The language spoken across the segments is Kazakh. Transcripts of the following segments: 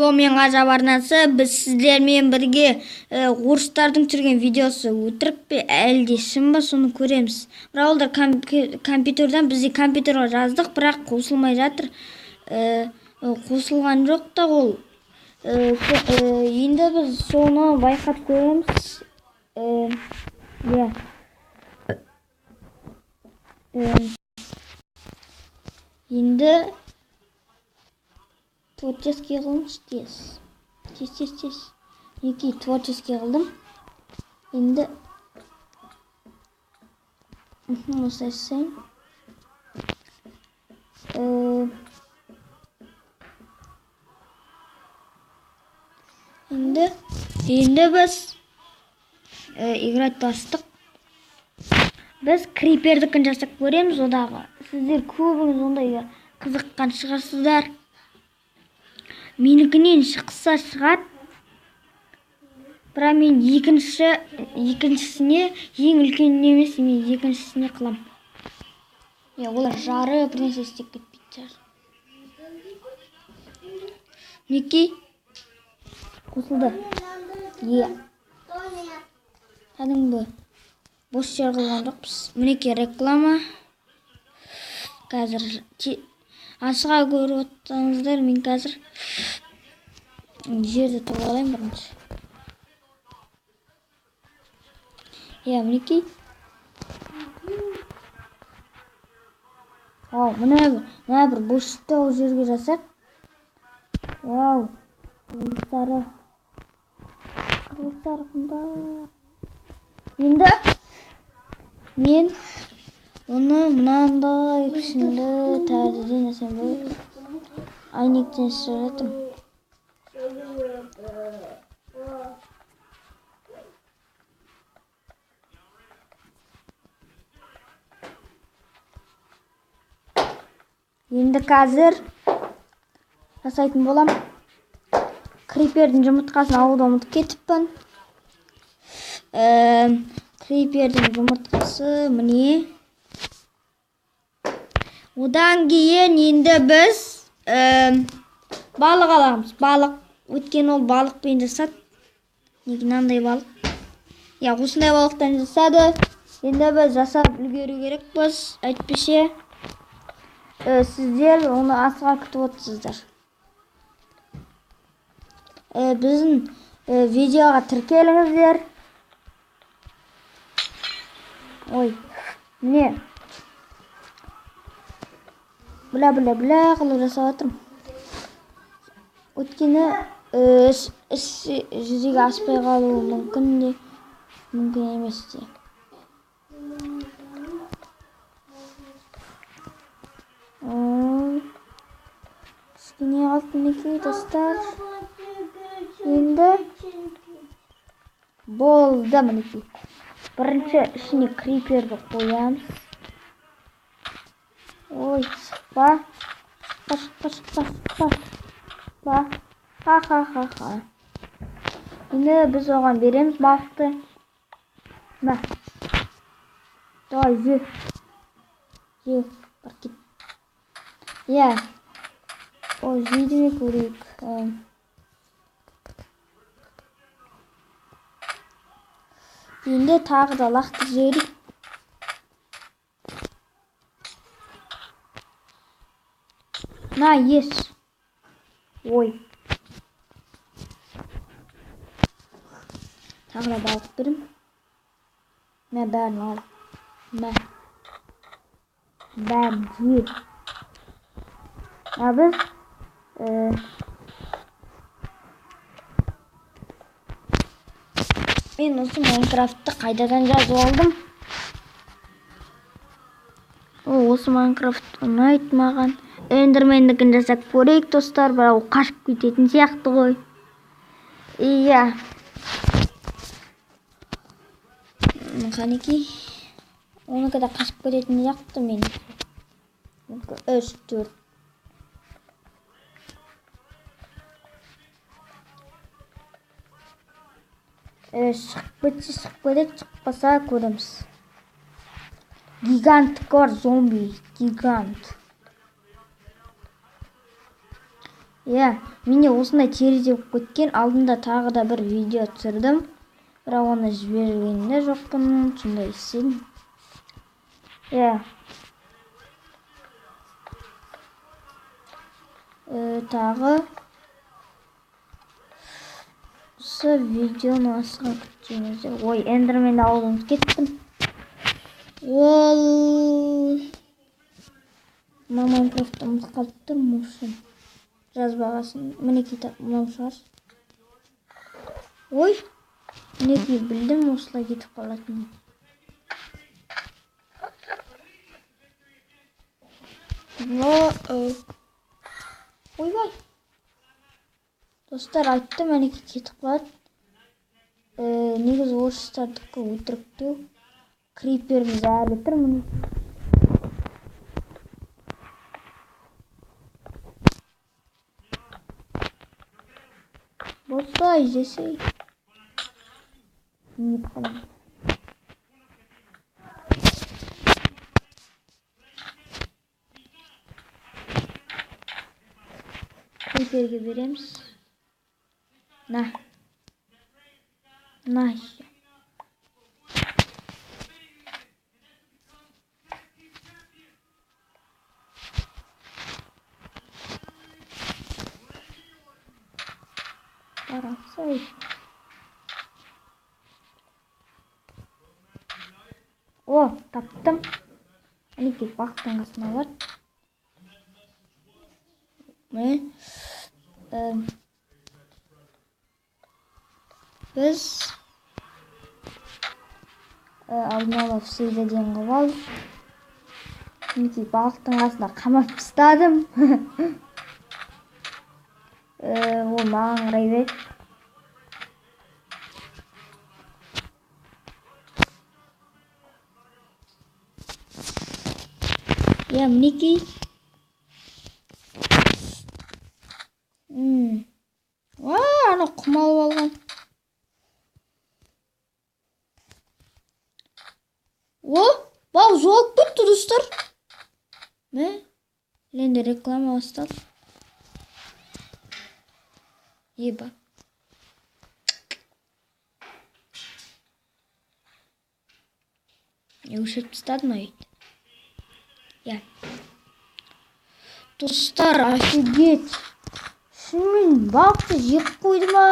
мен Ғажап арнасы, біз сіздермен бірге орыстардың түсірген видеосы өтірік пе әлде шын ба, соны көреміз. Бірақ олар компьютерден, бізде компьютерға жаздық, бірақ қосылмай жатыр. Қосылған жоқ та ол. Енді біз соны байқап көреміз. Енді творческий қылыңыз тез. Неке творческий қылдым. Енді осылай жасайын. Енді біз играть бастық. Біз крипердікін жасап көреміз одағы. Сіздер көбіңіз ондай қызыққан шығарсыздар. Менікінен шықса шығады. Бірақ мен екіншісіне ең үлкен емес, мен екіншісіне қылам. Олар жары бірнәрсе істеп кетпейді. Неке қосылды. Кәдімгі бос жер қылған жоқпыз. Мінеке реклама. Қазір ашыға көріп отырсаңыздар, мен қазір жерді тоғалайын бірінші. Мінеке. Мына бір босшықты ол жерге жасақ. Қылықтары қымдар. Енді мен оны мынандай пішінді тәрізден жасайын бай. Айнектен шығырдым. Енді қазір жасайтын болам. Крипердің жұмыртқасын алуды ұмытып кетіппін. Крипердің жұмыртқасы міне. Одан кейін енді біз балық аламыз. Балық. Өткен ол балықпен жасады. Неге мынандай балық? Осындай балықтан жасады. Енді біз жасап үлгеру керекпіз. Әйтпесе сіздер оны асыға күтіп отырсыздар. Біздің видеоға тіркеліңіздер. Міне. Бля қылып жасап жатырмын. Өткені жүзеге аспай қалуы мүмкін емес те. Кішкене қалды мінеке достар. Енді болды мінеке. Бірінші ішіне криперді қоямыз. Шықпа. Ха. Енді біз оған береміз балықты. Давай, же. Баркет. Жейді ме көрейік. Енді тағы да лақты жейдік. Еш. Тағы да балық берім. Бәрін ал. Бәрін же. Біз мен осы Майнкрафтты қайдадан жазып алдым. Осы Майнкрафт ұнайды маған. Эндермендікін жасап көрейік достар, бірақ ол қашып кететін сияқты ғой. Қанеке. Оныкі да қашып кететін сияқты мен. 3, 4. Шығып кетеді, шықпаса көреміз. Гигант бар, зомби. Гигант. менде осындай терезе болып кеткен. Алдында тағы да бір видео түсірдім. Бірақ оны жіберген де жоқпын. Сондай істедім. Тағы осы видеоны асыға күтсеңіздер. Ой, эндерменді алып кеттім. Ол Майнкрафтта ұмытып қалып тұрмын осы. Жазбағасын. Мінекей мынау шығар. Ой, мінекей білдім осылай кетіп қалатынын. Ойбай. Достар, айттым, мінекей кетіп қалады. Негізі орыстардікі өтіріктеу. Криперіміз әлі тұр, мінекей. Болса, іздесей. Не қалам. Криперге береміз. На еще. Қарасай. О, таптым. Мінекей бақтың қасына бар. Біз алдын ала всегден қылып алдық. Мінекей бақтың қасына қамап тастадым. Ол маған қарай береді. Мінекей. Ана құм алып алған. Бау жоғалып кетті, достар. Енді реклама басталды. Еба. Өшіріп тастадым ай. Достар, офигеть. Шынымен бақты жеп қойды ма?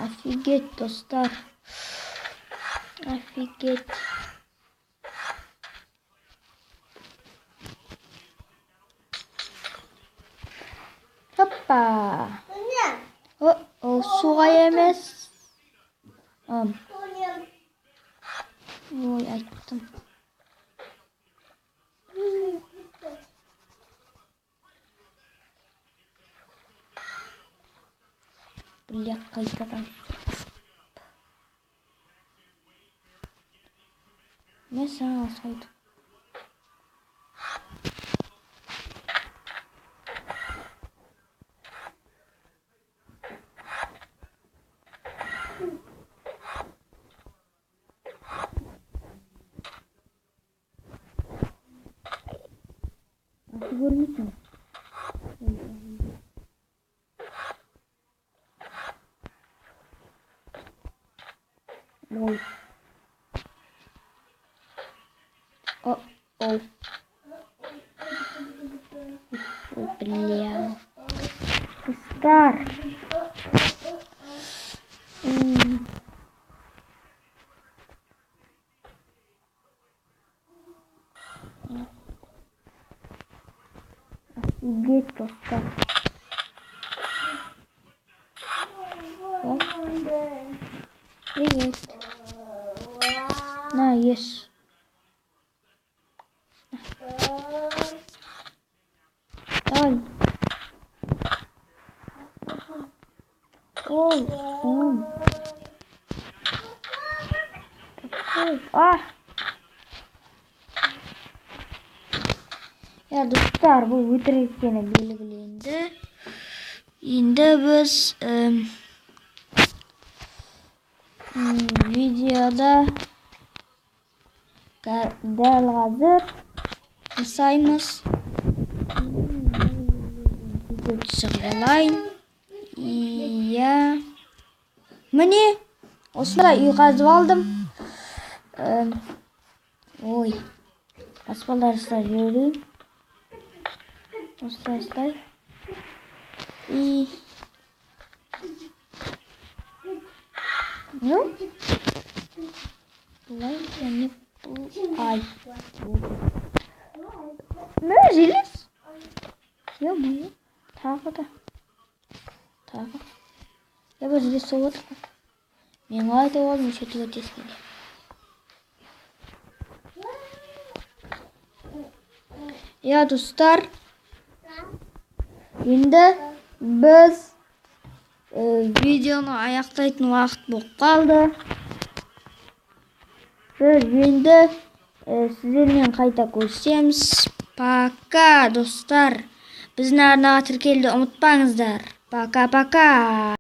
Офигеть, достар. Офигеть. Hoppa. Суға емес. Ой, айттым. Бля, қайтадан. Мен саған асайдым. Görmüşsün. Ой. О-о. Бля. Стар. Офигеть просто. Привет. На, ешь. Давай. Ой. Достар, бұл өтірік екені белгіленді. Endi biz videoda dal hozir жасаймыз. Çıkılayın. Mine осындай үй қазып алдым. Ой. Аспалдар ұстап жүрейін. Осылай. Ну? Бұлай және ай. Мә желес? Ё-моё. Тағы да. Я бы желес сол отыр. Мен айтып алдым, шетіге тескенде. Ya dostlar, endi biz videoni аяқтайтын уақыт болып қалды. Biz endi sizlerмен қайта көрісеміз. Пока достар. Біздің арнаға тіркелуді ұмытпаңыздар. Пока-пока.